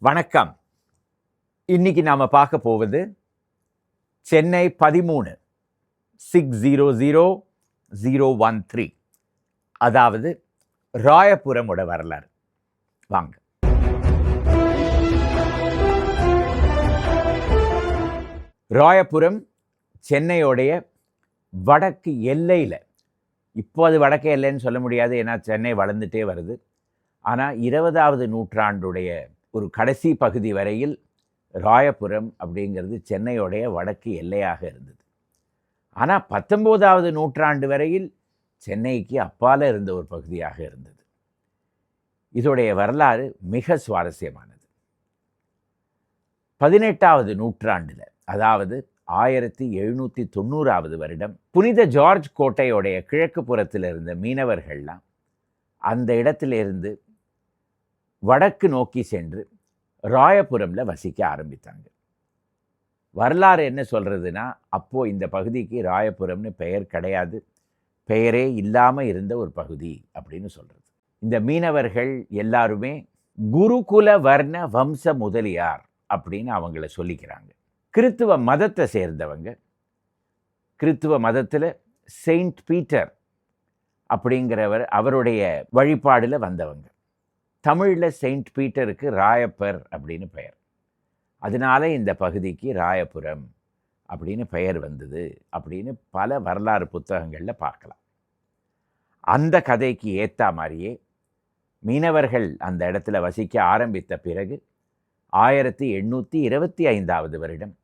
வணக்கம். இன்னைக்கு நாம பார்க்க போவது சென்னை 13 600013, அதாவது ராயபுரமோட வரலாறு. வாங்க. ராயபுரம் சென்னையோடைய வடக்கு எல்லையில், இப்போ அது வடக்கு எல்லைன்னு சொல்ல முடியாது, ஏன்னா சென்னை வளர்ந்துட்டே வருது. ஆனால் 20வது நூற்றாண்டுடைய ஒரு கடைசி பகுதி வரையில் ராயபுரம் அப்படிங்கிறது சென்னையோடைய வடக்கு எல்லையாக இருந்தது. ஆனால் 19வது நூற்றாண்டு வரையில் சென்னைக்கு அப்பால் இருந்த ஒரு பகுதியாக இருந்தது. இதோடைய வரலாறு மிக சுவாரஸ்யமானது. 18வது நூற்றாண்டில், அதாவது 1790வது வருடம், புனித ஜார்ஜ் கோட்டையோடைய கிழக்கு புறத்தில் இருந்த மீனவர்கள்லாம் அந்த இடத்திலிருந்து வடக்கு நோக்கி சென்று ராயபுரமில் வசிக்க ஆரம்பித்தாங்க. வரலாறு என்ன சொல்கிறதுனா, அப்போது இந்த பகுதிக்கு ராயபுரம்னு பெயர் கிடையாது, பெயரே இல்லாமல் இருந்த ஒரு பகுதி அப்படின்னு சொல்கிறது. இந்த மீனவர்கள் எல்லாருமே குருகுல வர்ண வம்ச முதலியார் அப்படின்னு அவங்கள சொல்லிக்கிறாங்க. கிறித்துவ மதத்தை சேர்ந்தவங்க. கிறித்துவ மதத்தில் செயின்ட் பீட்டர் அப்படிங்கிறவர் அவருடைய வழிபாடில் வந்தவங்க. தமிழில் செயின்ட் பீட்டருக்கு ராயப்பர் அப்படின்னு பெயர். அதனால இந்த பகுதிக்கு ராயபுரம் அப்படின்னு பெயர் வந்தது அப்படின்னு பல வரலாறு புத்தகங்களில் பார்க்கலாம். அந்த கதைக்கு ஏற்ற மாதிரியே மீனவர்கள் அந்த இடத்துல வசிக்க ஆரம்பித்த பிறகு 1825வது வருடம்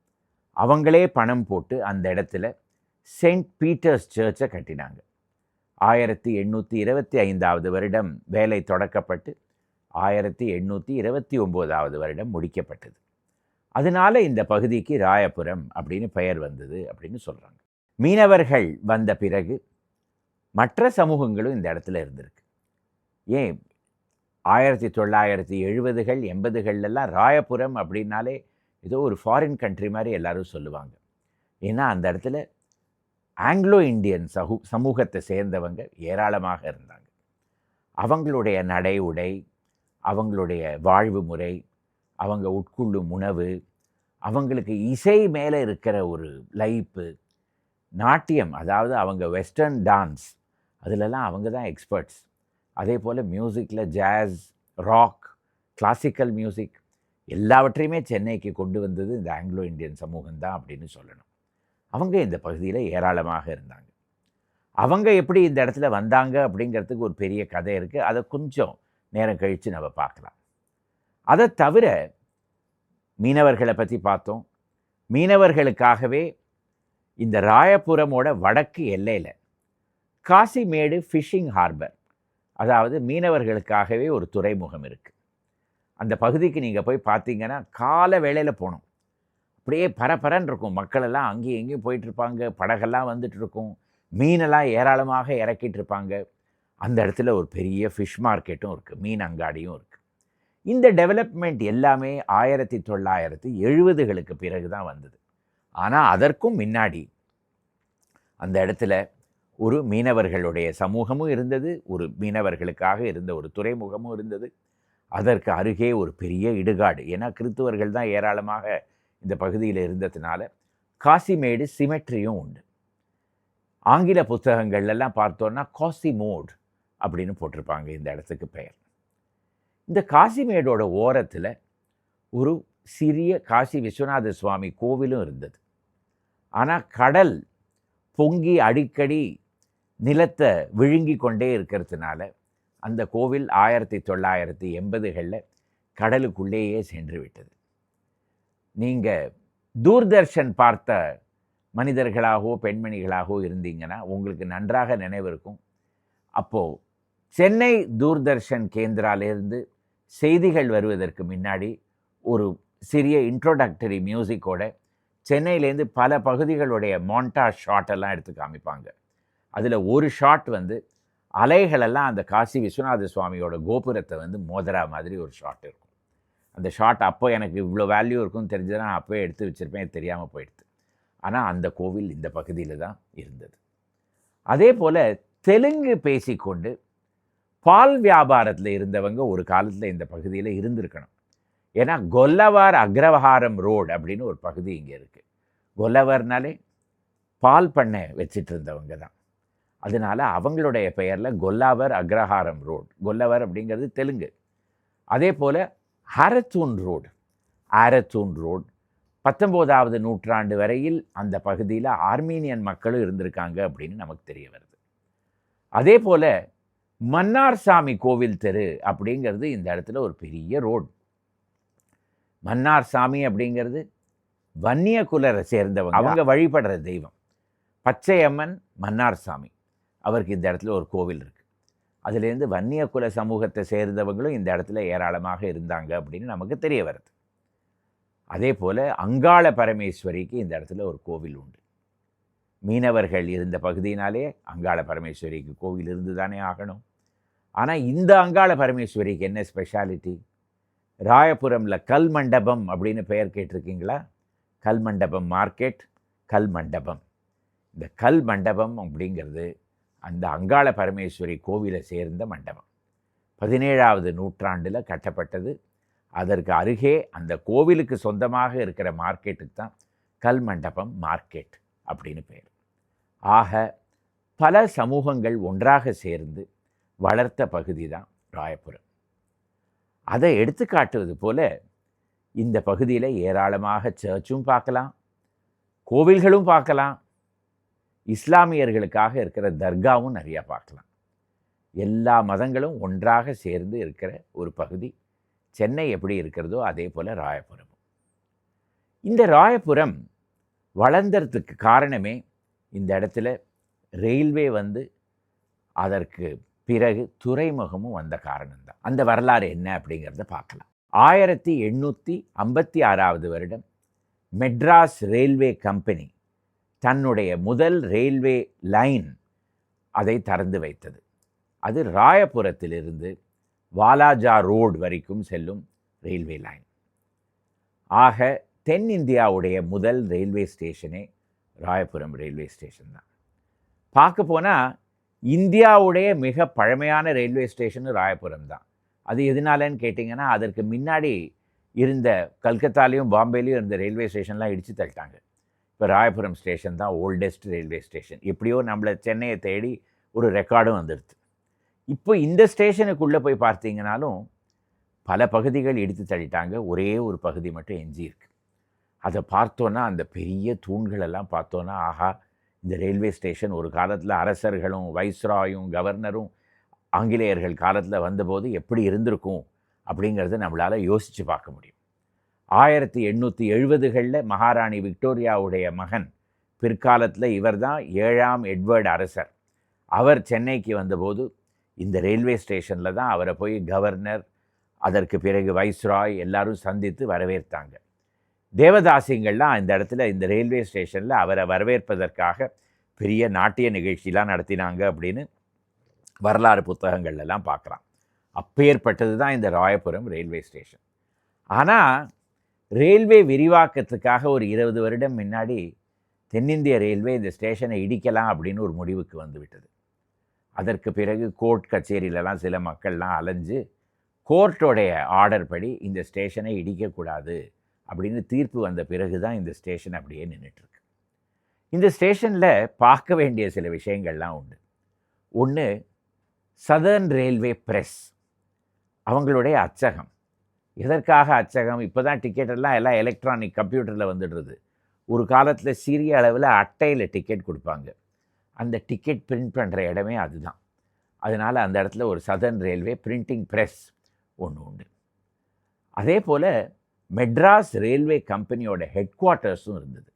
அவங்களே பணம் போட்டு அந்த இடத்துல செயின்ட் பீட்டர்ஸ் சர்ச்சை கட்டினாங்க. 1825வது வருடம் வேலை தொடக்கப்பட்டு 1829வது வருடம் முடிக்கப்பட்டது. அதனால இந்த பகுதிக்கு ராயபுரம் அப்படின்னு பெயர் வந்தது அப்படின்னு சொல்கிறாங்க. மீனவர்கள் வந்த பிறகு மற்ற சமூகங்களும் இந்த இடத்துல இருந்திருக்கு. ஏன் 1970கள் 80கள்லாம் ராயபுரம் அப்படின்னாலே ஏதோ ஒரு ஃபாரின் கண்ட்ரி மாதிரி எல்லாரும் சொல்லுவாங்க. ஏன்னா அந்த இடத்துல ஆங்கிலோ இந்தியன் சமூகத்தை சேர்ந்தவங்க ஏராளமாக இருந்தாங்க. அவங்களுடைய நடை உடை, அவங்களுடைய வாழ்வு முறை, அவங்க உட்கொள்ளும் உணவு, அவங்களுக்கு இசை மேலே இருக்கிற ஒரு லைப்பு, நாட்டியம், அதாவது அவங்க வெஸ்டர்ன் டான்ஸ், அதிலெல்லாம் அவங்க தான் எக்ஸ்பர்ட்ஸ். அதே போல் மியூசிக்கில் ஜாஸ், ராக், கிளாசிக்கல் மியூசிக் எல்லாவற்றையுமே சென்னைக்கு கொண்டு வந்தது இந்த ஆங்கிலோ இந்தியன் சமூகம் தான் அப்படின்னு சொல்லணும். அவங்க இந்த பகுதியில் ஏராளமாக இருந்தாங்க. அவங்க எப்படி இந்த இடத்துல வந்தாங்க அப்படிங்கிறதுக்கு ஒரு பெரிய கதை இருக்குது. அதை கொஞ்சம் நேரம் கழித்து நம்ம பார்க்கலாம். அதை தவிர மீனவர்களை பற்றி பார்த்தோம். மீனவர்களுக்காகவே இந்த ராயபுரமோட வடக்கு எல்லையில் காசிமேடு ஃபிஷிங் ஹார்பர், அதாவது மீனவர்களுக்காகவே ஒரு துறைமுகம் இருக்குது. அந்த பகுதிக்கு நீங்கள் போய் பார்த்தீங்கன்னா காலை வேளையில் போகணும். அப்படியே பரபரன்னு இருக்கும். மக்களெல்லாம் அங்கேயும் எங்கேயும் போயிட்டுருப்பாங்க. படகெல்லாம் வந்துட்டுருக்கும். மீனெல்லாம் ஏராளமாக இறக்கிட்டு இருப்பாங்க. அந்த இடத்துல ஒரு பெரிய ஃபிஷ் மார்க்கெட்டும் இருக்குது, மீன் அங்காடியும் இருக்குது. இந்த டெவலப்மெண்ட் எல்லாமே 1970களுக்கு பிறகு தான் வந்தது. ஆனால் அதற்கும் முன்னாடி அந்த இடத்துல ஒரு மீனவர்களுடைய சமூகமும் இருந்தது, ஒரு மீனவர்களுக்காக இருந்த ஒரு துறைமுகமும் இருந்தது. அதற்கு அருகே ஒரு பெரிய இடுகாடு, ஏன்னா கிறித்துவர்கள் தான் ஏராளமாக இந்த பகுதியில் இருந்ததுனால காசிமேடு சிமெட்ரியும் உண்டு. ஆங்கில புத்தகங்கள்லாம் பார்த்தோன்னா காசிமோட் அப்படின்னு போட்டிருப்பாங்க இந்த இடத்துக்கு பெயர். இந்த காசிமேடோட ஓரத்தில் ஒரு சிறிய காசி விஸ்வநாத சுவாமி கோவிலும் இருந்தது. ஆனால் கடல் பொங்கி அடிக்கடி நிலத்தை விழுங்கி கொண்டே இருக்கிறதுனால அந்த கோவில் 1980களில் கடலுக்குள்ளேயே சென்று விட்டது. நீங்கள் தூர்தர்ஷன் பார்த்த மனிதர்களாகவோ பெண்மணிகளாகவோ இருந்தீங்கன்னா உங்களுக்கு நன்றாக நினைவு இருக்கும். அப்போது சென்னை தூர்தர்ஷன் கேந்திராலேருந்து செய்திகள் வருவதற்கு முன்னாடி ஒரு சிறிய இன்ட்ரோடக்டரி மியூசிக்கோட சென்னையிலேருந்து பல பகுதிகளுடைய மாண்டாஜ் ஷாட்டெல்லாம் எடுத்து காமிப்பாங்க. அதில் ஒரு ஷாட் அலைகளெல்லாம் அந்த காசி விஸ்வநாத சுவாமியோட கோபுரத்தை மோதரா மாதிரி ஒரு ஷாட் இருக்கும். அந்த ஷாட் அப்போ எனக்கு இவ்வளோ வேல்யூ இருக்குன்னு தெரிஞ்சதுன்னா நான் அப்போயே எடுத்து வச்சுருப்பேன், தெரியாமல் போயிடுது. ஆனால் அந்த கோவில் இந்த பகுதியில் தான் இருந்தது. அதே போல் தெலுங்கு பேசிக்கொண்டு பால் வியாபாரத்தில் இருந்தவங்க ஒரு காலத்தில் இந்த பகுதியில் இருந்திருக்கணும். ஏன்னா கொல்லவார் அக்ரஹாரம் ரோடு அப்படின்னு ஒரு பகுதி இங்கே இருக்குது. கொல்லவர்னாலே பால் பண்ணை வச்சிட்டு இருந்தவங்க தான். அதனால அவங்களுடைய பெயரில் கொல்லாவர் அக்ரஹாரம் ரோடு. கொல்லவர் அப்படிங்கிறது தெலுங்கு. அதே போல் ஆரத்தூன் ரோடு 19வது நூற்றாண்டு வரையில் அந்த பகுதியில் ஆர்மீனியன் மக்களும் இருந்திருக்காங்க அப்படின்னு நமக்கு தெரிய வருது. அதே போல் மன்னார்சாமி கோவில் தெரு அப்படிங்கிறது இந்த இடத்துல ஒரு பெரிய ரோடு. மன்னார்சாமி அப்படிங்கிறது வன்னிய குலரை சேர்ந்தவங்க, அவங்க வழிபடுற தெய்வம். பச்சையம்மன் மன்னார்சாமி, அவருக்கு இந்த இடத்துல ஒரு கோவில் இருக்குது. அதுலேருந்து வன்னிய குல சமூகத்தை சேர்ந்தவங்களும் இந்த இடத்துல ஏராளமாக இருந்தாங்க அப்படின்னு நமக்கு தெரிய வருது. அதே போல் அங்காள பரமேஸ்வரிக்கு இந்த இடத்துல ஒரு கோவில் உண்டு. மீனவர்கள் இருந்த பகுதியினாலே அங்காள பரமேஸ்வரிக்கு கோவில் இருந்து தானே ஆகணும். ஆனால் இந்த அங்காள பரமேஸ்வரிக்கு என்ன ஸ்பெஷாலிட்டி? ராயபுரமில் கல் மண்டபம் அப்படின்னு பெயர் கேட்டிருக்கீங்களா? கல் மண்டபம் மார்க்கெட், கல் மண்டபம். இந்த கல் மண்டபம் அப்படிங்கிறது அந்த அங்காள பரமேஸ்வரி கோவிலை சேர்ந்த மண்டபம். 17வது நூற்றாண்டில் கட்டப்பட்டது. அதற்கு அருகே அந்த கோவிலுக்கு சொந்தமாக இருக்கிற மார்க்கெட்டுக்கு தான் கல் மண்டபம் மார்க்கெட் அப்படின்னு பெயர். ஆக பல சமூகங்கள் ஒன்றாக சேர்ந்து வளர்த்த பகுதி தான் ராயபுரம். அதை எடுத்துக்காட்டுவது போல இந்த பகுதியில் ஏராளமாக சர்ச்சும் பார்க்கலாம், கோவில்களும் பார்க்கலாம், இஸ்லாமியர்களுக்காக இருக்கிற தர்காவும் நிறையா பார்க்கலாம். எல்லா மதங்களும் ஒன்றாக சேர்ந்து இருக்கிற ஒரு பகுதி. சென்னை எப்படி இருக்கிறதோ அதே போல் ராயபுரம். இந்த ராயபுரம் வளர்ந்ததுக்கு காரணமே இந்த இடத்துல ரயில்வே வந்து அதற்கு பிறகு துறைமுகமும் வந்த காரணம்தான். அந்த வரலாறு என்ன அப்படிங்கிறத பார்க்கலாம். 1856வது வருடம் மெட்ராஸ் ரயில்வே கம்பெனி தன்னுடைய முதல் ரயில்வே லைன் அதை திறந்து வைத்தது. அது ராயபுரத்திலிருந்து வாலாஜா ரோடு வரைக்கும் செல்லும் ரயில்வே லைன். ஆக தென்னிந்தியாவுடைய முதல் ரயில்வே ஸ்டேஷனே ராயபுரம் ரயில்வே ஸ்டேஷன் தான். பார்க்க போனால் இந்தியாவுடைய மிக பழமையான ரயில்வே ஸ்டேஷனு ராயபுரம் தான். அது எதனாலன்னு கேட்டிங்கன்னா, அதற்கு முன்னாடி இருந்த கல்கத்தாலேயும் பாம்பேலேயும் இருந்த ரயில்வே ஸ்டேஷன்லாம் இடித்து தள்ளிட்டாங்க. இப்போ ராயபுரம் ஸ்டேஷன் தான் ஓல்டஸ்ட் ரயில்வே ஸ்டேஷன். எப்படியோ நம்மளை சென்னையை தேடி ஒரு ரெக்கார்டும் வந்துடுது. இப்போ இந்த ஸ்டேஷனுக்குள்ளே போய் பார்த்தீங்கன்னாலும் பல பகுதிகள் இடித்து தள்ளிட்டாங்க. ஒரே ஒரு பகுதி மட்டும் எஞ்சி இருக்கு. அதை பார்த்தோன்னா, அந்த பெரிய தூண்களெல்லாம் பார்த்தோன்னா, ஆஹா, இந்த ரயில்வே ஸ்டேஷன் ஒரு காலத்தில் அரசர்களும் வைஸ்ராயும் கவர்னரும் ஆங்கிலேயர்கள் காலத்தில் வந்தபோது எப்படி இருந்திருக்கும் அப்படிங்கிறத நம்மளால் யோசித்து பார்க்க முடியும். 1870களில் மகாராணி விக்டோரியாவுடைய மகன், பிற்காலத்தில் இவர் தான் 7ஆம் எட்வர்டு அரசர், அவர் சென்னைக்கு வந்தபோது இந்த ரயில்வே ஸ்டேஷனில் தான் அவரை போய் கவர்னர், அதற்கு பிறகு வைஸ்ராய் எல்லாரும் சந்தித்து வரவேற்றாங்க. தேவதாசிங்கள்லாம் இந்த இடத்துல இந்த ரயில்வே ஸ்டேஷனில் அவரை வரவேற்பதற்காக பெரிய நாட்டிய நிகழ்ச்சிலாம் நடத்தினாங்க அப்படின்னு வரலாறு புத்தகங்கள்லாம் பார்க்குறான். அப்பேற்பட்டது தான் இந்த ராயபுரம் ரயில்வே ஸ்டேஷன். ஆனால் ரயில்வே விரிவாக்கத்துக்காக ஒரு 20 வருடம் முன்னாடி தென்னிந்திய ரயில்வே இந்த ஸ்டேஷனை இடிக்கலாம் அப்படின்னு ஒரு முடிவுக்கு வந்துவிட்டது. அதற்கு பிறகு கோர்ட் கச்சேரியிலலாம் சில மக்கள்லாம் அலைஞ்சு கோர்ட்டோடைய ஆர்டர் படி இந்த ஸ்டேஷனை இடிக்கக்கூடாது அப்படின்னு தீர்ப்பு வந்த பிறகு தான் இந்த ஸ்டேஷன் அப்படியே நின்றுட்டுருக்கு. இந்த ஸ்டேஷனில் பார்க்க வேண்டிய சில விஷயங்கள்லாம் உண்டு. ஒன்று, சதர்ன் ரயில்வே ப்ரெஸ், அவங்களுடைய அச்சகம். எதற்காக அச்சகம்? இப்போ தான் டிக்கெட்டெல்லாம் எல்லாம் எலக்ட்ரானிக் கம்ப்யூட்டரில் வந்துடுறது. ஒரு காலத்தில் சிறிய அளவில் அட்டையில் டிக்கெட் கொடுப்பாங்க. அந்த டிக்கெட் பிரிண்ட் பண்ணுற இடமே அதுதான். அதனால் அந்த இடத்துல ஒரு சதர்ன் ரயில்வே பிரிண்டிங் ப்ரெஸ் ஒன்று உண்டு. அதே போல் மெட்ராஸ் ரயில்வே கம்பெனியோட ஹெட் குவார்ட்டர்ஸும் இருந்தது.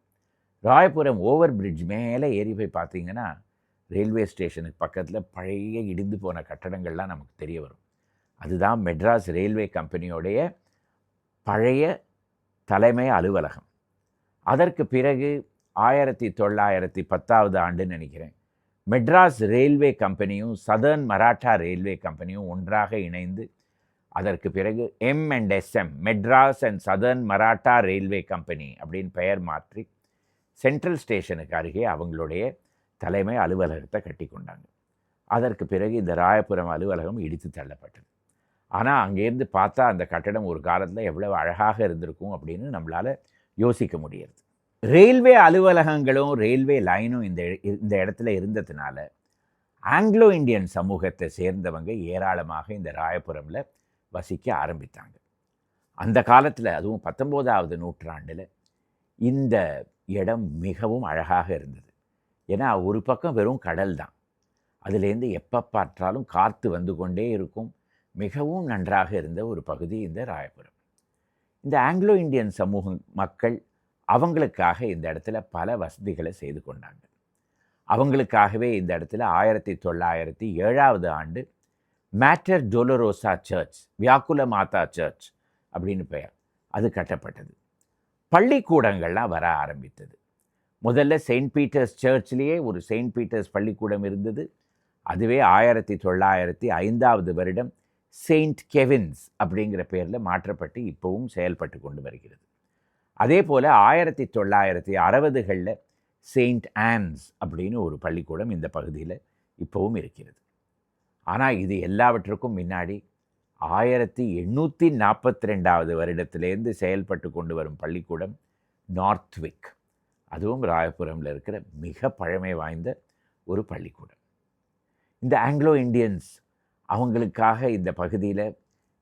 ராயபுரம் ஓவர் பிரிட்ஜ் மேலே ஏறி போய் பார்த்தீங்கன்னா ரயில்வே ஸ்டேஷனுக்கு பக்கத்தில் பழைய இடிந்து போன கட்டடங்கள்லாம் நமக்கு தெரிய வரும். அதுதான் மெட்ராஸ் ரயில்வே கம்பெனியோடைய பழைய தலைமை அலுவலகம். அதற்கு பிறகு 1910வது ஆண்டுன்னு நினைக்கிறேன், மெட்ராஸ் ரயில்வே கம்பெனியும் சதர்ன் மராட்டா ரயில்வே கம்பெனியும் ஒன்றாக இணைந்து அதற்கு பிறகு M&SM, Madras and southern Maratha railway company அப்படின்னு பெயர் மாற்றி சென்ட்ரல் ஸ்டேஷனுக்கு அருகே அவங்களுடைய தலைமை அலுவலகத்தை கட்டி கொண்டாங்க. அதற்கு பிறகு இந்த ராயபுரம் அலுவலகம் இடித்து தள்ளப்பட்டது. ஆனால் அங்கேருந்து பார்த்தா அந்த கட்டடம் ஒரு காலத்தில் எவ்வளவு அழகாக இருந்திருக்கும் அப்படின்னு நம்மளால் யோசிக்க முடியாது. ரயில்வே அலுவலகங்களும் ரயில்வே லைனும் இந்த இடத்துல இருந்ததுனால ஆங்கிலோ இந்தியன் சமூகத்தை சேர்ந்தவங்க ஏராளமாக இந்த ராயபுரமில் வசிக்க ஆரம்பித்தாங்க. அந்த காலத்தில், அதுவும் 19வது நூற்றாண்டில் இந்த இடம் மிகவும் அழகாக இருந்தது. ஏன்னா ஒரு பக்கம் வெறும் கடல் தான், அதுலேருந்து எப்போ பார்த்தாலும் காற்று வந்து கொண்டே இருக்கும். மிகவும் நன்றாக இருந்த ஒரு பகுதி இந்த ராயபுரம். இந்த ஆங்கிலோ இந்தியன் சமூக மக்கள் அவங்களுக்காக இந்த இடத்துல பல வசதிகளை செய்து கொண்டாங்க. அவங்களுக்காகவே இந்த இடத்துல 1907 ஆண்டு மேட்டர் டொலரோசா சர்ச், வியாக்குல மாதா சர்ச் அப்படின்னு பெயர், அது கட்டப்பட்டது. பள்ளிக்கூடங்கள்லாம் வர ஆரம்பித்தது. முதல்ல செயின்ட் பீட்டர்ஸ் சர்ச்லேயே ஒரு செயின்ட் பீட்டர்ஸ் பள்ளிக்கூடம் இருந்தது. அதுவே 1905 வருடம் செயின்ட் கெவின்ஸ் அப்படிங்கிற பேரில் மாற்றப்பட்டு இப்போவும் செயல்பட்டு கொண்டு வருகிறது. அதே போல் 1960களில் செயின்ட் ஆன்ஸ் அப்படின்னு ஒரு பள்ளிக்கூடம் இந்த பகுதியில் இப்போவும் இருக்கிறது. ஆனால் இது எல்லாவற்றுக்கும் முன்னாடி 1842 வருடத்திலேருந்து செயல்பட்டு கொண்டு வரும் பள்ளிக்கூடம் நார்த்விக், அதுவும் ராயபுரமில் இருக்கிற மிக பழமை வாய்ந்த ஒரு பள்ளிக்கூடம். இந்த ஆங்கிலோ இண்டியன்ஸ் அவங்களுக்காக இந்த பகுதியில்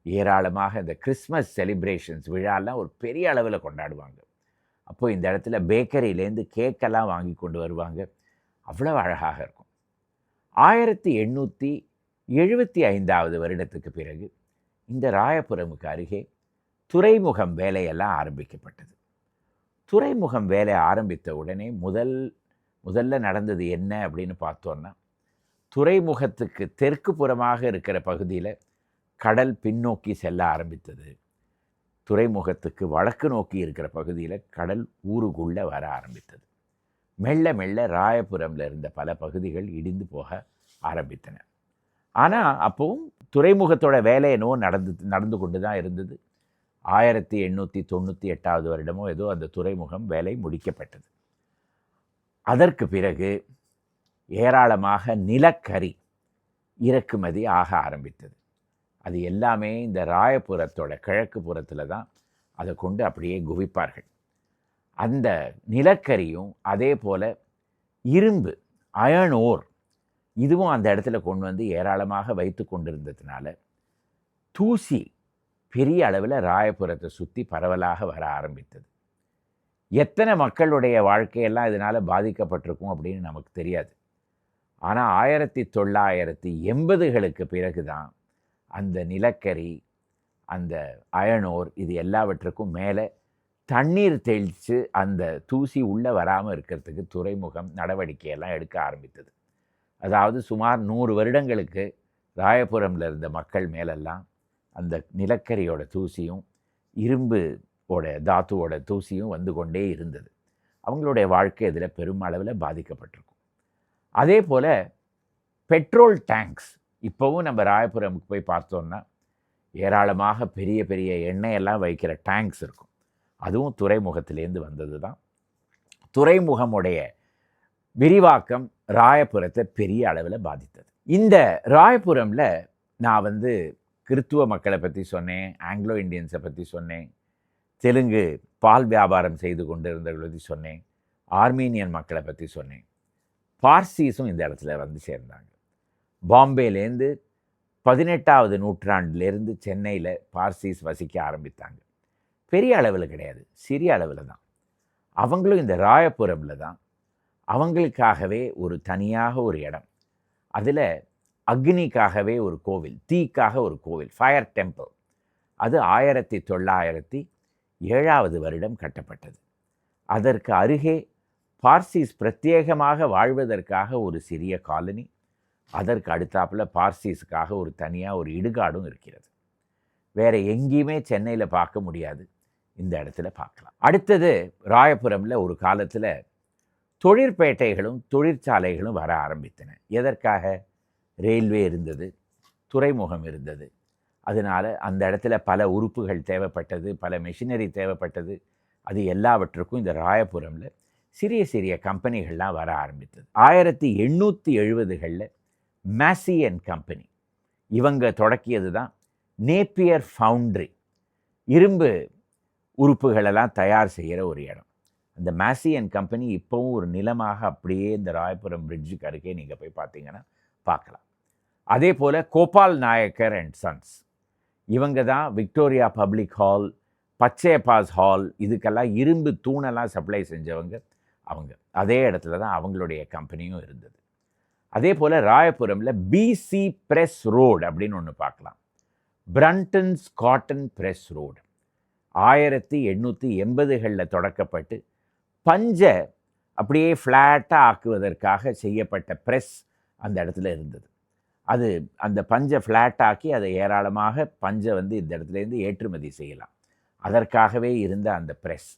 ஏராளமாக இந்த கிறிஸ்மஸ் செலிப்ரேஷன்ஸ் விழாலாம் ஒரு பெரிய அளவில் கொண்டாடுவாங்க. அப்போது இந்த இடத்துல பேக்கரியிலேருந்து கேக்கெல்லாம் வாங்கி கொண்டு வருவாங்க. அவ்வளோ அழகாக இருக்கும். 1875 வருடத்துக்கு பிறகு இந்த ராயபுரமுக்கு அருகே துறைமுகம் வேலையெல்லாம் ஆரம்பிக்கப்பட்டது. துறைமுகம் வேலை ஆரம்பித்த உடனே முதல்ல நடந்தது என்ன அப்படின்னு பார்த்தோன்னா, துறைமுகத்துக்கு தெற்கு புறமாக இருக்கிற பகுதியில் கடல் பின்னோக்கி செல்ல ஆரம்பித்தது. துறைமுகத்துக்கு வடக்கு நோக்கி இருக்கிற பகுதியில் கடல் ஊருக்குள்ளே வர ஆரம்பித்தது. மெல்ல மெல்ல ராயபுரமில் இருந்த பல பகுதிகள் இடிந்து போக ஆரம்பித்தன. ஆனால் அப்போவும் துறைமுகத்தோட வேலை என்னவோ நடந்து கொண்டு தான் இருந்தது. 1898 வருடமோ ஏதோ அந்த துறைமுகம் வேலை முடிக்கப்பட்டது. அதற்கு பிறகு ஏராளமாக நிலக்கரி இறக்குமதி ஆக ஆரம்பித்தது. அது எல்லாமே இந்த ராயபுரத்தோட கிழக்கு புறத்தில் தான் அதை கொண்டு அப்படியே குவிப்பார்கள். அந்த நிலக்கரியும் அதே போல் இரும்பு, அயர்ன் ஓர், இதுவும் அந்த இடத்துல கொண்டு வந்து ஏராளமாக வைத்து கொண்டிருந்ததுனால தூசி பெரிய அளவில் ராயபுரத்தை சுற்றி பரவலாக வர ஆரம்பித்தது. எத்தனை மக்களுடைய வாழ்க்கையெல்லாம் இதனால் பாதிக்கப்பட்டிருக்கும் அப்படின்னு நமக்கு தெரியாது. ஆனால் 1980களுக்கு பிறகு தான் அந்த நிலக்கரி, அந்த அயனோர், இது எல்லாவற்றுக்கும் மேலே தண்ணீர் தெளித்து அந்த தூசி உள்ளே வராமல் இருக்கிறதுக்கு துறைமுகம் நடவடிக்கையெல்லாம் எடுக்க ஆரம்பித்தது. அதாவது சுமார் 100 வருடங்களுக்கு ராயபுரமில் இருந்த மக்கள் மேலெல்லாம் அந்த நிலக்கரியோட தூசியும் இரும்போட தாத்துவோட தூசியும் வந்து கொண்டே இருந்தது. அவங்களுடைய வாழ்க்கை இதில் பெருமளவில் பாதிக்கப்பட்டிருக்கும். அதே போல் பெட்ரோல் டேங்க்ஸ், இப்போவும் நம்ம ராயபுரமுக்கு போய் பார்த்தோன்னா ஏராளமாக பெரிய பெரிய எண்ணெயெல்லாம் வைக்கிற டேங்க்ஸ் இருக்கும். அதுவும் துறைமுகத்திலேருந்து வந்தது தான். துறைமுகமுடைய விரிவாக்கம் ராயபுரத்தை பெரிய அளவில் பாதித்தது. இந்த ராயபுரமில் நான் கிறித்துவ மக்களை பற்றி சொன்னேன், ஆங்கிலோ இண்டியன்ஸை பற்றி சொன்னேன், தெலுங்கு பால் வியாபாரம் செய்து கொண்டிருந்தவர்களை பற்றி சொன்னேன், ஆர்மீனியன் மக்களை பற்றி சொன்னேன். பார்சீஸும் இந்த இடத்துல வந்து சேர்ந்தாங்க. பாம்பேலேருந்து 18வது நூற்றாண்டிலேருந்து சென்னையில் பார்சீஸ் வசிக்க ஆரம்பித்தாங்க. பெரிய அளவில் கிடையாது, சிறிய அளவில் தான். அவங்களும் இந்த ராயபுரமில் தான் அவங்களுக்காகவே ஒரு தனியாக ஒரு இடம், அதில் அக்னிக்காகவே ஒரு கோவில், தீக்காக ஒரு கோவில், ஃபயர் டெம்பிள், அது 1907 வருடம் கட்டப்பட்டது. அதற்கு அருகே பார்சீஸ் பிரத்யேகமாக வாழ்வதற்காக ஒரு சிறிய காலனி, அதற்கு அடுத்தாப்பில் பார்சீஸுக்காக ஒரு தனியாக ஒரு இடுகாடும் இருக்கிறது. வேறு எங்கேயுமே சென்னையில் பார்க்க முடியாது, இந்த இடத்துல பார்க்கலாம். அடுத்தது ராயபுரமில் ஒரு காலத்தில் தொழிற்பேட்டைகளும் தொழிற்சாலைகளும் வர ஆரம்பித்தன. எதற்காக? ரயில்வே இருந்தது, துறைமுகம் இருந்தது. அதனால் அந்த இடத்துல பல உறுப்புகள் தேவைப்பட்டது, பல மெஷினரி தேவைப்பட்டது. அது எல்லாவற்றுக்கும் இந்த ராயபுரமில் சிறிய சிறிய கம்பெனிகள்லாம் வர ஆரம்பித்தது. 1870களில் மேசி அண்ட் கம்பெனி இவங்க தொடக்கியது தான் நேப்பியர் ஃபவுண்ட்ரி, இரும்பு உறுப்புகளெல்லாம் தயார் செய்கிற ஒரு இடம். அந்த மேசி அண்ட் கம்பெனி இப்போவும் ஒரு நிலமாக அப்படியே இந்த ராயபுரம் பிரிட்ஜுக்கு அருகே நீங்கள் போய் பார்த்தீங்கன்னா பார்க்கலாம். அதே போல் கோபால் நாயக்கர் அண்ட் சன்ஸ், இவங்க தான் Victoria public hall, Pachaiyappa's hall, இதுக்கெல்லாம் இரும்பு தூணெல்லாம் சப்ளை செஞ்சவங்க அவங்க. அதே இடத்துல தான் அவங்களுடைய கம்பெனியும் இருந்தது. அதே போல் ராயபுரமில் பிசி ப்ரெஸ் ரோடு அப்படின்னு ஒன்று பார்க்கலாம். பிரண்டன்ஸ் காட்டன் ப்ரெஸ் ரோடு 1880களில் தொடக்கப்பட்டு பஞ்சை அப்படியே ஃப்ளாட்டாக ஆக்குவதற்காக செய்யப்பட்ட ப்ரெஸ் அந்த இடத்துல இருந்தது. அது அந்த பஞ்சை ஃப்ளாட்டாக்கி அதை ஏராளமாக பஞ்சை வந்து இந்த இடத்துலேருந்து ஏற்றுமதி செய்யலாம். அதற்காகவே இருந்த அந்த ப்ரெஸ்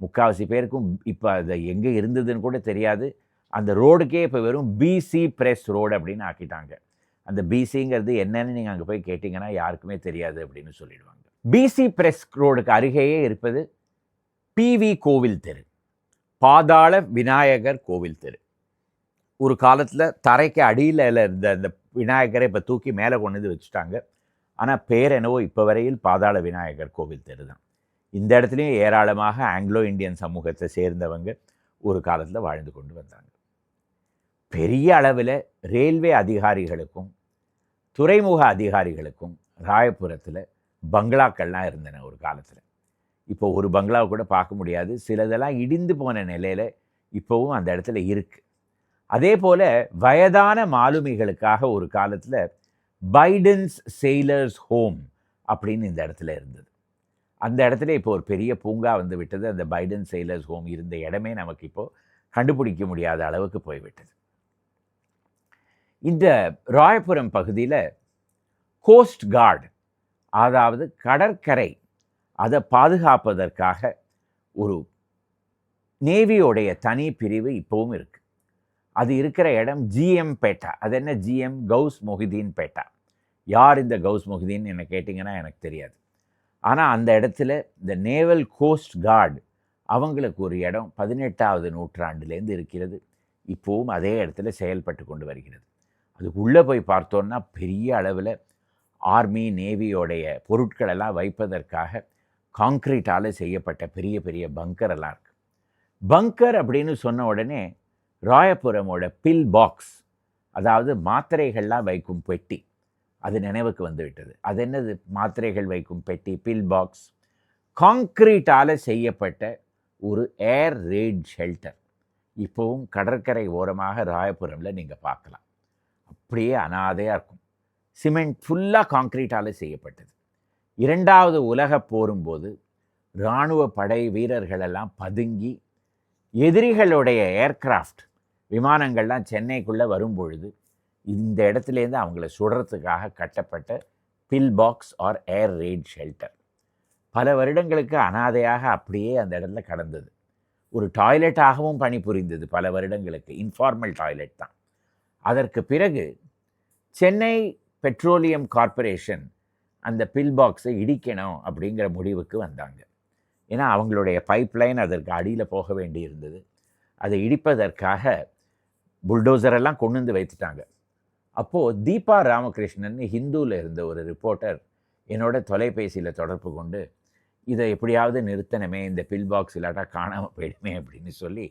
முக்கால்வாசி பேருக்கும் இப்போ அது எங்கே இருந்ததுன்னு கூட தெரியாது. அந்த ரோடுக்கே இப்போ வெறும் பிசி ப்ரெஸ் ரோடு அப்படின்னு ஆக்கிட்டாங்க. அந்த பிசிங்கிறது என்னன்னு நீங்கள் அங்கே போய் கேட்டிங்கன்னா யாருக்குமே தெரியாது அப்படின்னு சொல்லிடுவாங்க. பிசி ப்ரெஸ் ரோடுக்கு அருகேயே இருப்பது பிவி கோவில் தெரு, பாதாள விநாயகர் கோவில் தெரு. ஒரு காலத்தில் தரைக்கு அடியில் இருந்த அந்த விநாயகரை இப்போ தூக்கி மேலே கொண்டு வந்து வச்சுட்டாங்க. ஆனால் பேர் என்னவோ இப்போ வரையில் பாதாள விநாயகர் கோவில் தெரு தான். இந்த இடத்துலையும் ஏராளமாக ஆங்கிலோ இந்தியன் சமூகத்தை சேர்ந்தவங்க ஒரு காலத்தில் வாழ்ந்து கொண்டு வந்தாங்க. பெரிய அளவில் ரயில்வே அதிகாரிகளுக்கும் துறைமுக அதிகாரிகளுக்கும் ராயபுரத்தில் பங்களாக்கள்லாம் இருந்தன ஒரு காலத்தில். இப்போ ஒரு பங்களாவை கூட பார்க்க முடியாது. சிலதெல்லாம் இடிந்து போன நிலையில் இப்போவும் அந்த இடத்துல இருக்குது. அதே போல் வயதான மாலுமிகளுக்காக ஒரு காலத்தில் பைடன்ஸ் செயிலர்ஸ் ஹோம் அப்படின்னு இந்த இடத்துல இருந்தது. அந்த இடத்துல இப்போ ஒரு பெரிய பூங்கா வந்து விட்டது. அந்த பைடன் செயிலர்ஸ் ஹோம் இருந்த இடமே நமக்கு இப்போது கண்டுபிடிக்க முடியாத அளவுக்கு போய்விட்டது. இந்த ராயபுரம் பகுதியில் கோஸ்ட் கார்டு, அதாவது கடற்கரை, அதை பாதுகாப்பதற்காக ஒரு நேவியோடைய தனி பிரிவு இப்போவும் இருக்குது. அது இருக்கிற இடம் ஜிஎம் பேட்டா. அது என்ன ஜிஎம்? கவுஸ் மொஹிதீன் பேட்டா. யார் இந்த கவுஸ் மொஹிதீன் என்ன கேட்டிங்கன்னா எனக்கு தெரியாது. ஆனால் அந்த இடத்துல இந்த நேவல் கோஸ்ட் கார்டு அவங்களுக்கு ஒரு இடம் 18வது நூற்றாண்டுலேருந்து இருக்கிறது. இப்போவும் அதே இடத்துல செயல்பட்டு கொண்டு வருகிறது. அதுக்குள்ளே போய் பார்த்தோன்னா பெரிய அளவில் ஆர்மி நேவியோடைய பொருட்களெல்லாம் வைப்பதற்காக காங்க்ரீட்டால் செய்யப்பட்ட பெரிய பெரிய பங்கரெல்லாம் இருக்குது. பங்கர் அப்படின்னு சொன்ன உடனே ராயபுரமோட பில் பாக்ஸ், அதாவது மாத்திரைகள்லாம் வைக்கும் பெட்டி, அது நினைவுக்கு வந்து விட்டது. அது என்னது? மாத்திரைகள் வைக்கும் பெட்டி, பில் பாக்ஸ். காங்க்ரீட்டால் செய்யப்பட்ட ஒரு ஏர் ரெய்ட் ஷெல்டர் இப்போவும் கடற்கரை ஓரமாக ராயபுரமில் நீங்கள் பார்க்கலாம். அப்படியே அனாதையாக இருக்கும். சிமெண்ட் ஃபுல்லாக காங்க்ரீட்டால் செய்யப்பட்டது. 2வது உலகப் போரும்போது இராணுவ படை வீரர்களெல்லாம் பதுங்கி எதிரிகளுடைய ஏர்கிராஃப்ட் விமானங்கள்லாம் சென்னைக்குள்ளே வரும்பொழுது இந்த இடத்துலேருந்து அவங்கள சுடுறதுக்காக கட்டப்பட்ட பில் பாக்ஸ் ஆர் ஏர் ரெய்ட் ஷெல்டர் பல வருடங்களுக்கு அனாதையாக அப்படியே அந்த இடத்துல கடந்தது. ஒரு டாய்லெட்டாகவும் பணிபுரிந்தது பல வருடங்களுக்கு. இன்ஃபார்மல் டாய்லெட் தான். அதற்கு பிறகு சென்னை பெட்ரோலியம் கார்ப்பரேஷன் அந்த பில் பாக்ஸை இடிக்கணும் அப்படிங்கிற முடிவுக்கு வந்தாங்க. ஏன்னா அவங்களுடைய பைப்லைன் அதற்கு அடியில் போக வேண்டி இருந்தது. அதை இடிப்பதற்காக புல்டோசரெல்லாம் கொண்டு வந்து வைத்துட்டாங்க. அப்போது தீபா ராமகிருஷ்ணன் ஹிந்துவில் இருந்த ஒரு ரிப்போர்ட்டர் என்னோட தொலைபேசியில் தொடர்பு கொண்டு இதை எப்படியாவது நிறுத்தணுமே, இந்த பில் பாக்ஸ் இல்லாட்டா காணாமல் போயிடுமே அப்படின்னு சொல்லி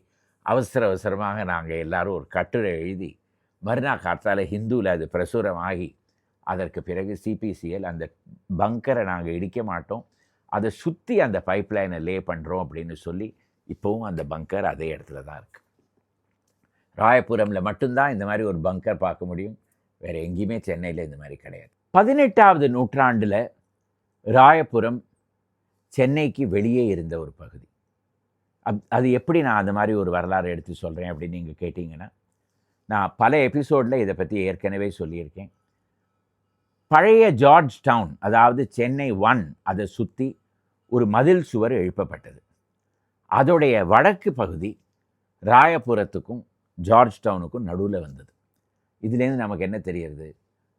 அவசரமாக நாங்கள் எல்லோரும் ஒரு கட்டுரை எழுதி மறுநாள் காத்தால ஹிந்துவில் அது பிரசுரமாகி அதற்கு பிறகு சிபிசிஎல் அந்த பங்கரை நாங்கள் இடிக்க மாட்டோம், அதை சுற்றி அந்த பைப்லைனை லே பண்ணுறோம் அப்படின்னு சொல்லி இப்போவும் அந்த பங்கர் அதே இடத்துல தான் இருக்குது. ராயபுரமில் மட்டும்தான் இந்த மாதிரி ஒரு பங்கர் பார்க்க முடியும். வேறு எங்கேயுமே சென்னையில் இந்த மாதிரி கிடையாது. 18வது நூற்றாண்டில் ராயபுரம் சென்னைக்கு வெளியே இருந்த ஒரு பகுதி. அது எப்படி நான் அந்த மாதிரி ஒரு வரலாறு எடுத்து சொல்கிறேன் அப்படின்னு நீங்கள் கேட்டிங்கன்னா, நான் பல எபிசோடில் இதை பற்றி ஏற்கனவே சொல்லியிருக்கேன். பழைய ஜார்ஜ் டவுன், அதாவது சென்னை 1, அதை சுற்றி ஒரு மதில் சுவர் எழுப்பப்பட்டது. அதோடைய வடக்கு பகுதி ராயபுரத்துக்கும் ஜார்ஜ் டவுனுக்கும் நடுவில் வந்தது. இதுலேருந்து நமக்கு என்ன தெரிகிறது?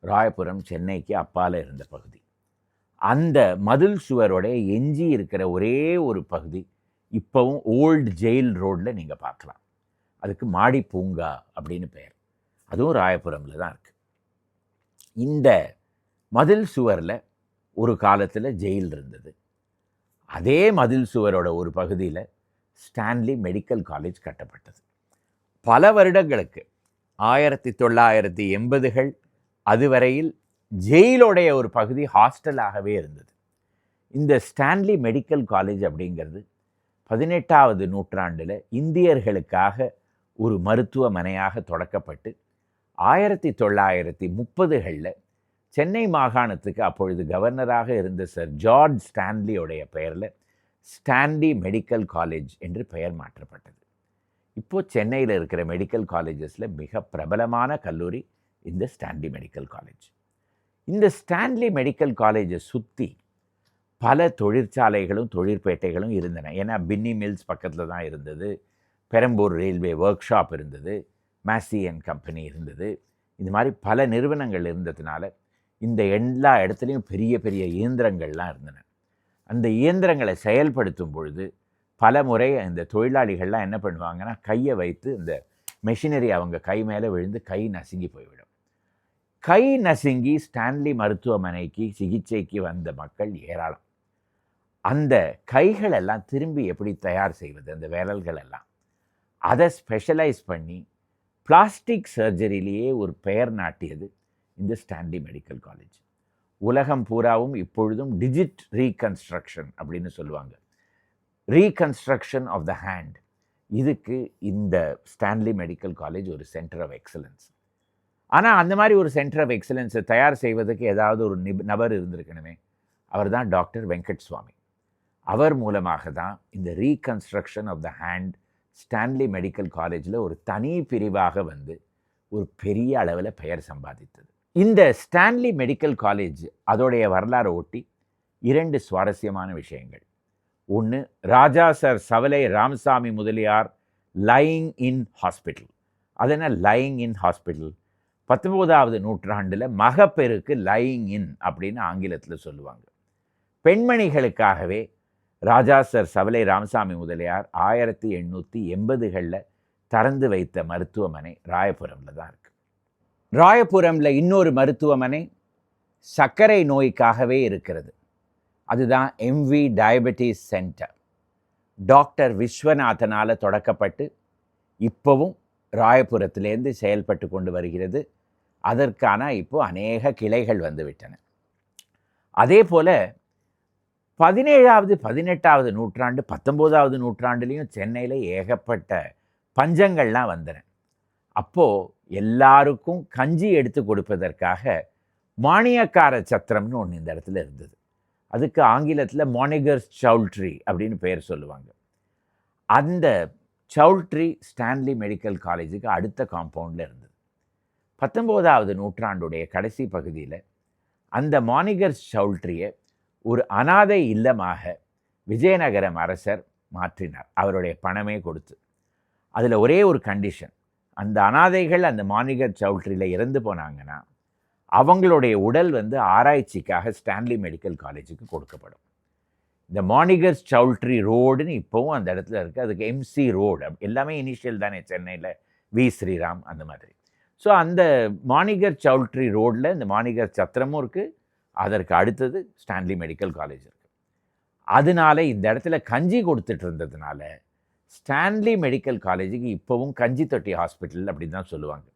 ராயபுரம் சென்னைக்கு அப்பால் இருந்த பகுதி. அந்த மதில் சுவரோடைய எஞ்சி இருக்கிற ஒரே ஒரு பகுதி இப்போவும் ஓல்டு ஜெயில் ரோடில் நீங்கள் பார்க்கலாம். அதுக்கு மாடி பூங்கா அப்படின்னு பெயர். அதுவும் ராயபுரமில் தான் இருக்குது. இந்த மதில் சுவரில் ஒரு காலத்தில் ஜெயில் இருந்தது. அதே மதில் சுவரோட ஒரு பகுதியில் ஸ்டான்லி மெடிக்கல் காலேஜ் கட்டப்பட்டது. பல வருடங்களுக்கு 1980கள் அதுவரையில் ஜெயிலுடைய ஒரு பகுதி ஹாஸ்டலாகவே இருந்தது. இந்த ஸ்டான்லி மெடிக்கல் காலேஜ் அப்படிங்கிறது 18வது நூற்றாண்டில் இந்தியர்களுக்காக ஒரு மருத்துவமனையாக தொடக்கப்பட்டு 1930களில் சென்னை மாகாணத்துக்கு அப்பொழுது கவர்னராக இருந்த சர் ஜார்ஜ் ஸ்டான்லியோடைய பெயரில் ஸ்டான்லி மெடிக்கல் காலேஜ் என்று பெயர் மாற்றப்பட்டது. இப்போது சென்னையில் இருக்கிற மெடிக்கல் காலேஜஸில் மிக பிரபலமான கல்லூரி இந்த ஸ்டான்லி மெடிக்கல் காலேஜ். இந்த ஸ்டான்லி மெடிக்கல் காலேஜை சுற்றி பல தொழிற்சாலைகளும் தொழிற்பேட்டைகளும் இருந்தன. ஏன்னா பின்னி மில்ஸ் பக்கத்தில் தான் இருந்தது, பெரம்பூர் ரயில்வே ஒர்க் ஷாப் இருந்தது, மேசி அண்ட் கம்பெனி இருந்தது. இது மாதிரி பல நிறுவனங்கள் இருந்ததுனால இந்த எல்லா இடத்துலையும் பெரிய பெரிய இயந்திரங்கள்லாம் இருந்தன. அந்த இயந்திரங்களை செயல்படுத்தும் பொழுது பல முறை இந்த தொழிலாளிகள்லாம் என்ன பண்ணுவாங்கன்னா, கையை வைத்து இந்த மெஷினரி அவங்க கை மேலே விழுந்து கை நசுங்கி போய்விடும். கை நசுங்கி ஸ்டான்லி மருத்துவமனைக்கு சிகிச்சைக்கு வந்த மக்கள் ஏராளம். அந்த கைகள் எல்லாம் திரும்பி எப்படி தயார் செய்வது, அந்த விரல்கள் எல்லாம் அதை ஸ்பெஷலைஸ் பண்ணி பிளாஸ்டிக் சர்ஜரியிலேயே ஒரு பெயர் நாட்டியது இந்த ஸ்டான்லி மெடிக்கல் காலேஜ். உலகம் பூராவும் இப்பொழுதும் டிஜிட் ரீகன்ஸ்ட்ரக்ஷன் அப்படின்னு சொல்லுவாங்க, ரீகன்ஸ்ட்ரக்ஷன் ஆஃப் த ஹேண்ட். இதுக்கு இந்த ஸ்டான்லி மெடிக்கல் காலேஜ் ஒரு சென்டர் ஆஃப் எக்ஸலன்ஸ். ஆனால் அந்த மாதிரி ஒரு சென்டர் ஆஃப் எக்ஸலன்ஸை தயார் செய்வதற்கு ஏதாவது ஒரு நபர் இருந்திருக்கணுமே. அவர் தான் டாக்டர் வெங்கட் சுவாமி. அவர் மூலமாக தான் இந்த reconstruction of the hand Stanley medical காலேஜில் ஒரு தனி பிரிவாக வந்து ஒரு பெரிய அளவில் பெயர் சம்பாதித்தது. இந்த ஸ்டான்லி மெடிக்கல் காலேஜ் அதோடைய வரலாறு ஒட்டி 2 சுவாரஸ்யமான விஷயங்கள். ஒன்று, Raja Sir Savalai Ramasamy Mudaliar lying in hospital. அது என்ன லையிங் இன் ஹாஸ்பிட்டல்? 19வது நூற்றாண்டில் மகப்பெருக்கு லையிங் இன் அப்படின்னு ஆங்கிலத்தில் சொல்லுவாங்க. பெண்மணிகளுக்காகவே ராஜா சர் சவலை ராமசாமி முதலியார் 1880களில் திறந்து வைத்த மருத்துவமனை ராயபுரமில் தான் இருக்குது. ராயபுரமில் இன்னொரு மருத்துவமனை சர்க்கரை நோய்க்காகவே இருக்கிறது. அதுதான் எம்வி டயபெட்டிஸ் சென்டர். டாக்டர் விஸ்வநாதனால் தொடக்கப்பட்டு இப்போவும் ராயபுரத்திலேருந்து செயல்பட்டு கொண்டு வருகிறது. அதற்கான இப்போது அநேக கிளைகள் வந்துவிட்டன. அதே போல் 17வது 18வது நூற்றாண்டு 19வது நூற்றாண்டுலேயும் சென்னையில் ஏகப்பட்ட பஞ்சங்கள்லாம் வந்தன. அப்போது எல்லாருக்கும் கஞ்சி எடுத்து கொடுப்பதற்காக மானியக்கார சத்திரம்னு ஒன்று இந்த இடத்துல இருந்தது. அதுக்கு ஆங்கிலத்தில் மானிகர்ஸ் சவுல்ட்ரி அப்படின்னு பெயர் சொல்லுவாங்க. அந்த சவுல்ட்ரி ஸ்டான்லி மெடிக்கல் காலேஜுக்கு அடுத்த காம்பவுண்டில் இருந்தது. 19வது நூற்றாண்டுடைய கடைசி பகுதியில் அந்த மானிகர்ஸ் சவுல்ட்ரியை ஒரு அனாதை இல்லமாக விஜயநகரம் அரசர் மாற்றினார், அவருடைய பணமே கொடுத்து. அதில் ஒரே ஒரு கண்டிஷன், அந்த அனாதைகள் அந்த மானிகர் சவுல்ட்ரியில் இறந்து போனாங்கன்னா அவங்களுடைய உடல் வந்து ஆராய்ச்சிக்காக ஸ்டான்லி மெடிக்கல் காலேஜுக்கு கொடுக்கப்படும். இந்த மானிகர்ஸ் சவுல்ட்ரி ரோடுன்னு இப்போவும் அந்த இடத்துல இருக்குது. அதுக்கு எம்சி ரோடு எல்லாமே இனிஷியல் தானே, சென்னையில் வி ஸ்ரீராம் அந்த மாதிரி. ஸோ அந்த மானிகர் சவுல்ட்ரி ரோடில் இந்த மானிகர் சத்திரமும் இருக்குது, அதற்கு அடுத்தது ஸ்டான்லி மெடிக்கல் காலேஜ் இருக்குது. அதனால இந்த இடத்துல கஞ்சி கொடுத்துட்டு இருந்ததுனால ஸ்டான்லி மெடிக்கல் காலேஜுக்கு இப்போவும் கஞ்சி தொட்டி ஹாஸ்பிட்டல் அப்படின்னு தான் சொல்லுவாங்க.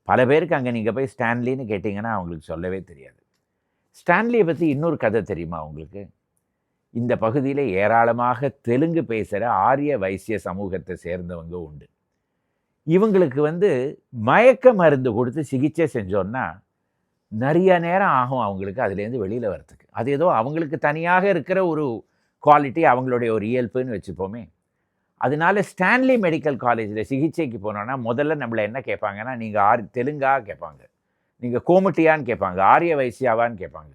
பல பேருக்கு அங்கே நீங்கள் போய் ஸ்டான்லின்னு கேட்டிங்கன்னா அவங்களுக்கு சொல்லவே தெரியாது. ஸ்டான்லியை பற்றி இன்னொரு கதை தெரியுமா உங்களுக்கு? இந்த பகுதியில் ஏராளமாக தெலுங்கு பேசுகிற ஆரிய வைசிய சமூகத்தை சேர்ந்தவங்க உண்டு. இவங்களுக்கு வந்து மயக்க மருந்து கொடுத்து சிகிச்சை செஞ்சோன்னா நிறைய நேரம் ஆகும் அவங்களுக்கு அதுலேருந்து வெளியில் வரத்துக்கு. அது ஏதோ அவங்களுக்கு தனியாக இருக்கிற ஒரு குவாலிட்டி, அவங்களுடைய ஒரு இயல்புன்னு வச்சுப்போமே. அதனால ஸ்டான்லி மெடிக்கல் காலேஜில் சிகிச்சைக்கு போனோன்னா முதல்ல நம்மளை என்ன கேட்பாங்கன்னா, நீங்கள் தெலுங்காக கேட்பாங்க, நீங்கள் கோமுட்டியான்னு கேட்பாங்க, ஆரிய வைசியாவான்னு கேட்பாங்க.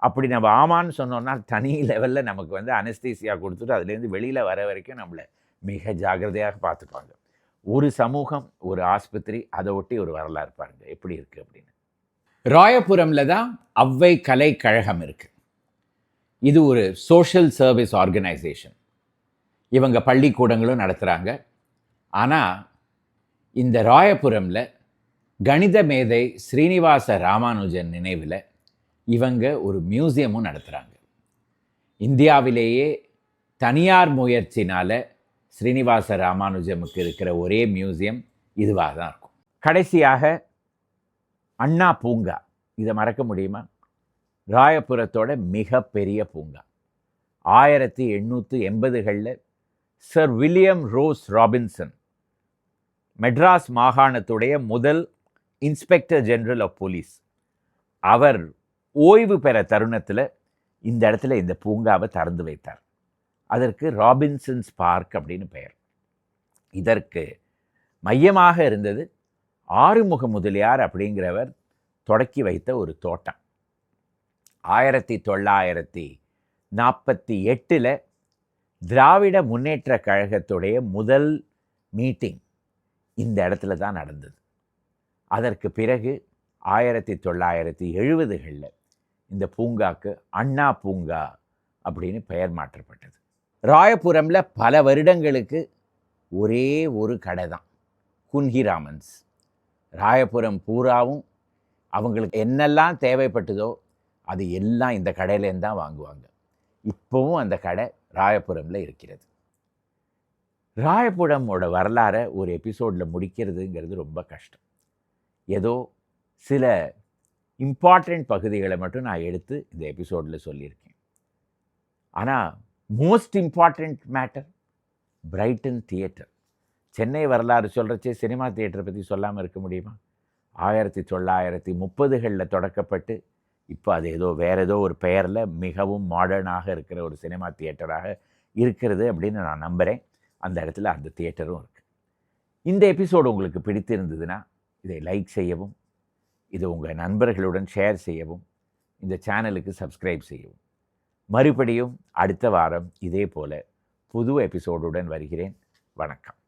அப்படி நம்ம ஆமான்னு சொன்னோன்னா தனி லெவலில் நமக்கு வந்து அனஸ்தீசியா கொடுத்துட்டு அதுலேருந்து வெளியில் வர வரைக்கும் நம்மளை மிக ஜாகிரதையாக பார்த்துப்பாங்க. ஒரு சமூகம், ஒரு ஆஸ்பத்திரி, அதை ஒட்டி ஒரு வரலாறு பாருங்க எப்படி இருக்குது அப்படின்னு. ராயபுரமில் தான் அவ்வை கலைக்கழகம் இருக்குது. இது ஒரு சோஷியல் சர்வீஸ் ஆர்கனைசேஷன். இவங்க பள்ளிக்கூடங்களும் நடத்துகிறாங்க. ஆனால் இந்த ராயபுரமில் கணித மேதை ஸ்ரீனிவாச ராமானுஜன் நினைவில் இவங்க ஒரு மியூசியமும் நடத்துகிறாங்க. இந்தியாவிலேயே தனியார் முயற்சினால் ஸ்ரீனிவாச ராமானுஜமுக்கு இருக்கிற ஒரே மியூசியம் இதுவாக தான் இருக்கும். கடைசியாக அண்ணா பூங்கா, இதை மறக்க முடியுமா? ராயபுரத்தோட மிகப்பெரிய பூங்கா. 1880களில் Sir William Rose Robinson, Madras மாகாணத்துடைய முதல் இன்ஸ்பெக்டர் ஜெனரல் ஆஃப் போலீஸ், அவர் ஓய்வு பெற தருணத்தில் இந்த இடத்துல இந்த பூங்காவை திறந்து வைத்தார். அதற்கு ராபின்சன்ஸ் பார்க் அப்படின்னு பெயர். இதற்கு மையமாக இருந்தது ஆறுமுக முதலியார் அப்படிங்கிறவர் தொடக்கி வைத்த ஒரு தோட்டம். 1948 திராவிட முன்னேற்ற கழகத்துடைய முதல் மீட்டிங் இந்த இடத்துல தான் நடந்தது. அதற்கு பிறகு 1970களில் இந்த பூங்காக்கு அண்ணா பூங்கா அப்படின்னு பெயர் மாற்றப்பட்டது. ராயபுரமில் பல வருடங்களுக்கு ஒரே ஒரு கடை தான், குன்ஹிராமன்ஸ். ராயபுரம் பூராவும் அவங்களுக்கு என்னெல்லாம் தேவைப்பட்டதோ அது எல்லாம் இந்த கடையிலேருந்து தான் வாங்குவாங்க. இப்போவும் அந்த கடை ராயபுரமில் இருக்கிறது. ராயபுரமோட வரலாறை ஒரு எபிசோடில் முடிக்கிறதுங்கிறது ரொம்ப கஷ்டம். ஏதோ சில இம்பார்ட்டண்ட் பகுதிகளை மட்டும் நான் எடுத்து இந்த எபிசோடில் சொல்லியிருக்கேன். ஆனால் most important matter Brayton theatre. Chennai வரலாறு சொல்கிறச்சே சினிமா தியேட்டரை பற்றி சொல்லாமல் இருக்க முடியுமா? 1930களில் தொடக்கப்பட்டு இப்போ அது ஏதோ வேறு ஏதோ ஒரு பெயரில் மிகவும் மாடர்னாக இருக்கிற ஒரு சினிமா தியேட்டராக இருக்கிறது அப்படின்னு நான் நம்புகிறேன். அந்த இடத்துல அந்த தியேட்டரும் இருக்குது. இந்த எபிசோடு உங்களுக்கு பிடித்திருந்ததுன்னா இதை லைக் செய்யவும், இதை உங்கள் நண்பர்களுடன் ஷேர் செய்யவும், இந்த சேனலுக்கு சப்ஸ்கிரைப் செய்யவும். மறுபடியும் அடுத்த வாரம் இதே போல் புது எபிசோடுடன் வருகிறேன். வணக்கம்.